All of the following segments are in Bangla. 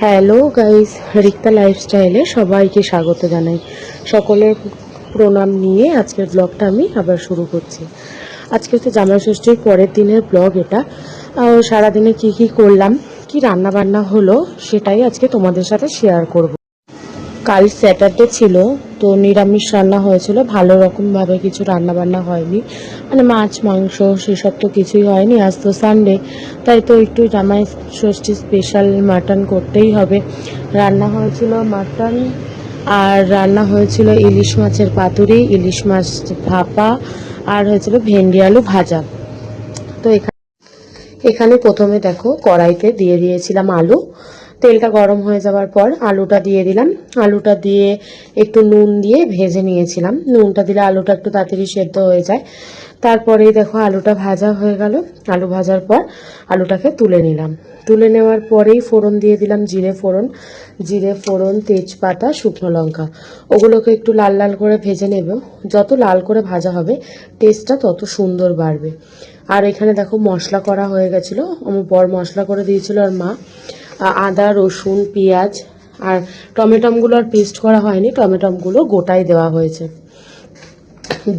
হ্যালো গাইস, রিক্তা লাইফস্টাইলে সবাইকে স্বাগত জানাই। সকলের প্রণাম নিয়ে আজকের ব্লগটা আমি আবার শুরু করছি। আজকে হচ্ছে জামাই ষষ্ঠীর পরের দিনের ব্লগ এটা। সারাদিনে কি কি করলাম, কি রান্না বান্না হলো, সেটাই আজকে তোমাদের সাথে শেয়ার করব। কাল স্যাটারডে ছিল, তো নিরামিষ রান্না হয়েছিল, ভালো রকমভাবে কিছু রান্না বান্না হয়নি, মানে মাছ মাংস সেসব তো কিছুই হয়নি। আজ তো সানডে, তাই তো একটু জামাই ষষ্ঠী স্পেশাল মাটন করতেই হবে। রান্না হয়েছিল মাটন, আর রান্না হয়েছিল ইলিশ মাছের পাতুরি, ইলিশ মাছ ভাপা, আর হয়েছিল ভেন্ডি আলু ভাজা। তো এখানে প্রথমে দেখো কড়াইতে দিয়ে দিয়েছিলাম আলু। তেলটা গরম হয়ে যাওয়ার পর আলুটা দিয়ে দিলাম। আলুটা দিয়ে একটু নুন দিয়ে ভেজে নিয়েছিলাম। নুনটা দিলে আলুটা একটু তাড়াতাড়ি সেদ্ধ হয়ে যায়। তারপরেই দেখো আলুটা ভাজা হয়ে গেল। আলু ভাজার পর আলুটাকে তুলে নিলাম। তুলে নেওয়ার পরেই ফোড়ন দিয়ে দিলাম, জিরে ফোড়ন, তেজপাতা, শুকনো লঙ্কা। ওগুলোকে একটু লাল লাল করে ভেজে নেব। যত লাল করে ভাজা হবে টেস্টটা তত সুন্দর বাড়বে। আর এখানে দেখো মশলা করা হয়ে গেছিলো, আমার বর মশলা করে দিয়েছিল, আর মা আদা রসুন পেঁয়াজ আর টমেটোগুলো আর পেস্ট করা হয়নি, টমেটোগুলো গোটাই দেওয়া হয়েছে।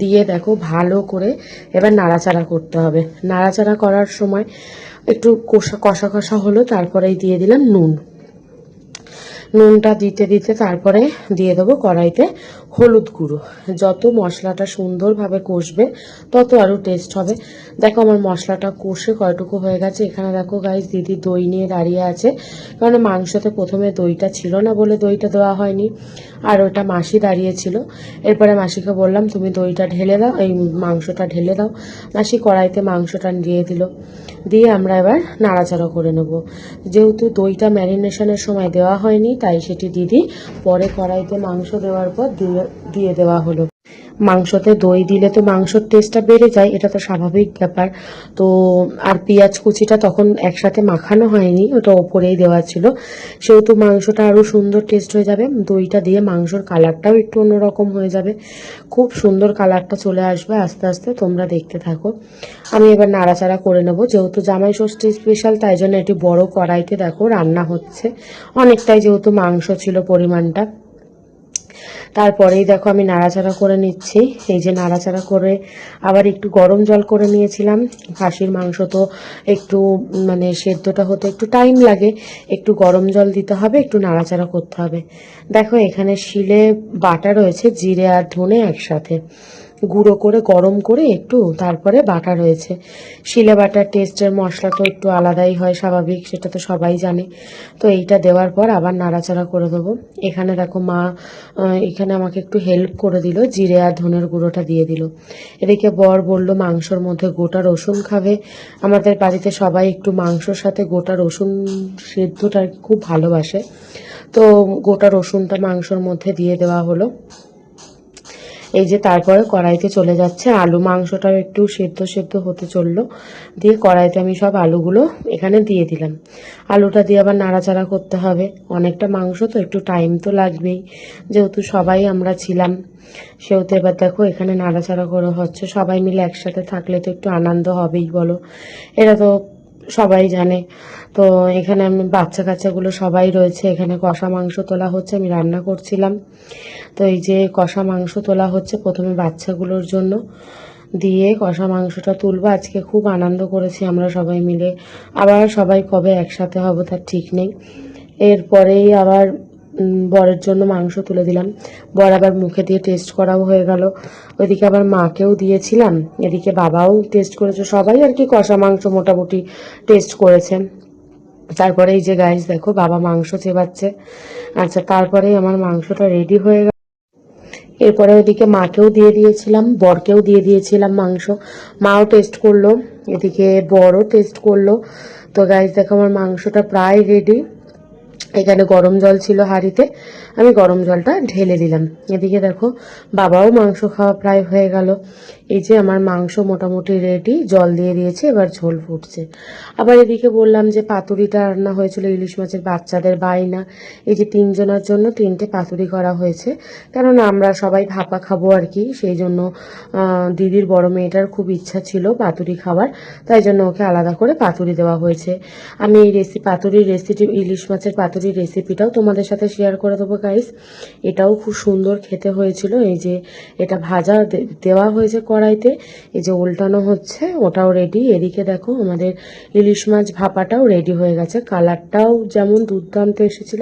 দিয়ে দেখো ভালো করে এবার নাড়াচাড়া করতে হবে। নাড়াচাড়া করার সময় একটু কষা কষা হলো, তারপরেই দিয়ে দিলাম নুনটা দিতে দিতে তারপরে দিয়ে দেবো কড়াইতে হলুদ গুঁড়ো। যত মশলাটা সুন্দরভাবে কষবে তত আরও টেস্ট হবে। দেখো আমার মশলাটা কষে কয়টুকু হয়ে গেছে। এখানে দেখো গাইস, দিদি দই নিয়ে দাঁড়িয়ে আছে, কারণ মাংসতে প্রথমে দইটা ছিল না বলে দইটা দেওয়া হয়নি, আর ওটা মাসি দাঁড়িয়েছিল। এরপরে মাসিকে বললাম তুমি দইটা ঢেলে দাও, এই মাংসটা ঢেলে দাও। মাসি কড়াইতে মাংসটা দিয়ে দিল। দিয়ে আমরা এবার নাড়াচাড়া করে নেব। যেহেতু দইটা ম্যারিনেশনের সময় দেওয়া হয়নি, তাই সেটি দিদি পরে কড়াইতে মাংস দেওয়ার পর দিয়ে দেওয়া হলো। মাংসতে দই দিলে তো মাংসর টেস্টটা বেড়ে যায়, এটা তো স্বাভাবিক ব্যাপার। তো আর পেঁয়াজ কুচিটা তখন একসাথে মাখানো হয়নি, ওটা ওপরেই দেওয়া ছিল, সেহেতু মাংসটা আরও সুন্দর টেস্ট হয়ে যাবে। দইটা দিয়ে মাংসর কালারটাও একটু অন্যরকম হয়ে যাবে, খুব সুন্দর কালারটা চলে আসবে আস্তে আস্তে। তোমরা দেখতে থাকো। আমি এবার নাড়াচাড়া করে নেব। যেহেতু জামাই ষষ্ঠী স্পেশাল, তাই জন্য একটি বড় কড়াইতে দেখো রান্না হচ্ছে অনেকটাই, যেহেতু মাংস ছিল পরিমাণটা। তারপরেই দেখো আমি নাড়াচাড়া করে নিচ্ছি। এই যে নাড়াচাড়া করে আবার একটু গরম জল করে নিয়েছিলাম। খাসির মাংস তো একটু মানে সেদ্ধটা হতে একটু টাইম লাগে, একটু গরম জল দিতে হবে, একটু নাড়াচাড়া করতে হবে। দেখো এখানে শিলে বাটা রয়েছে জিরে আর ধনে একসাথে গুঁড়ো করে গরম করে একটু তারপরে বাটা রয়েছে। শিলে বাটার টেস্টের মশলা তো একটু আলাদাই হয়, স্বাভাবিক, সেটা তো সবাই জানে। তো এইটা দেওয়ার পর আবার নাড়াচাড়া করে দেবো। এখানে দেখো মা এখানে আমাকে একটু হেল্প করে দিল, জিরে আর ধনের গুঁড়োটা দিয়ে দিল। এদিকে বর বলল মাংসর মধ্যে গোটা রসুন খাবে। আমাদের বাড়িতে সবাই একটু মাংসর সাথে গোটা রসুন সেদ্ধটা খুব ভালোবাসে, তো গোটা রসুনটা মাংসর মধ্যে দিয়ে দেওয়া হলো। এই যে তারপরে কড়াইতে চলে যাচ্ছে আলু, মাংসটাও একটু সেদ্ধ সেদ্ধ হতে চললো। দিয়ে কড়াইতে আমি সব আলুগুলো এখানে দিয়ে দিলাম। আলুটা দিয়ে আবার নাড়াচাড়া করতে হবে, অনেকটা মাংস তো একটু টাইম তো লাগবেই, যেহেতু সবাই আমরা ছিলাম সেহেতু। এবার দেখো এখানে নাড়াচাড়া করে হচ্ছে, সবাই মিলে একসাথে থাকলে তো একটু আনন্দ হবেই বলো, এটা তো সবাই জানে। তো এখানে আমি বাচ্চা কাচ্চাগুলো সবাই রয়েছে, এখানে কষা মাংস তোলা হচ্ছে, আমি রান্না করছিলাম। তো এই যে কষা মাংস তোলা হচ্ছে প্রথমে বাচ্চাগুলোর জন্য, দিয়ে কষা মাংসটা তুলবো। আজকে খুব আনন্দ করেছি আমরা সবাই মিলে, আবার সবাই কবে একসাথে হব তার ঠিক নেই। এরপরেই আবার বরের জন্য মাংস তুলে দিলাম। বর আবার মুখে দিয়ে টেস্ট করাও হয়ে গেল। ওইদিকে আবার মাকেও দিয়েছিলাম, এদিকে বাবাও টেস্ট করেছে, সবাই আর কি কষা মাংস মোটামুটি টেস্ট করেছে। তারপরে এই যে গাইস দেখো বাবা মাংস চেবাচ্ছে। আচ্ছা, তারপরেই আমার মাংসটা রেডি হয়ে গেল। এরপরে ওইদিকে মাকেও দিয়ে দিয়েছিলাম, বরকেও দিয়ে দিয়েছিলাম মাংস, মাও টেস্ট করলো, এদিকে বরও টেস্ট করলো। তো গাইস দেখো আমার মাংসটা প্রায় রেডি। এখানে গরম জল ছিল হাঁড়িতে, আমি গরম জলটা ঢেলে দিলাম। এদিকে দেখো বাবাও মাংস খাওয়া প্রায় হয়ে গেল। এই যে আমার মাংস মোটামুটি রেডি, জল দিয়ে দিয়েছি, এবার ঝোল ফুটছে। আবার এদিকে বললাম যে পাতুরিটা রান্না হয়েছিল ইলিশ মাছের বাচ্চাদের বায়না, এই যে 3 জনের জন্য 3টে পাতুরি করা হয়েছে, কেননা আমরা সবাই ভাপা খাবো আর কি, সেই জন্য দিদির বড় মেয়েটার খুব ইচ্ছা ছিল পাতুরি খাবার, তাই জন্য ওকে আলাদা করে পাতুরি দেওয়া হয়েছে। আমি এই পাতুরির রেসিপি, ইলিশ মাছের পাতুরির রেসিপিটাও তোমাদের সাথে শেয়ার করে দেবো গাইস। এটাও খুব সুন্দর খেতে হয়েছিল। এই যে এটা ভাজা দেওয়া হয়েছে কড়াইতে, এই যে উল্টানো হচ্ছে, ওটাও রেডি। এদিকে দেখো আমাদের ইলিশ মাছ ভাপাটাও রেডি হয়ে গেছে, কালারটাও যেমন দুর্দান্ত এসেছিল,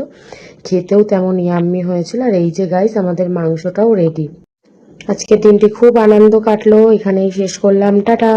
খেতেও তেমন ইয়াম্মি হয়েছিল। আর এই যে গাইস আমাদের মাংসটাও রেডি। আজকের দিনটি খুব আনন্দ কাটলো, এখানেই শেষ করলাম, টাটা।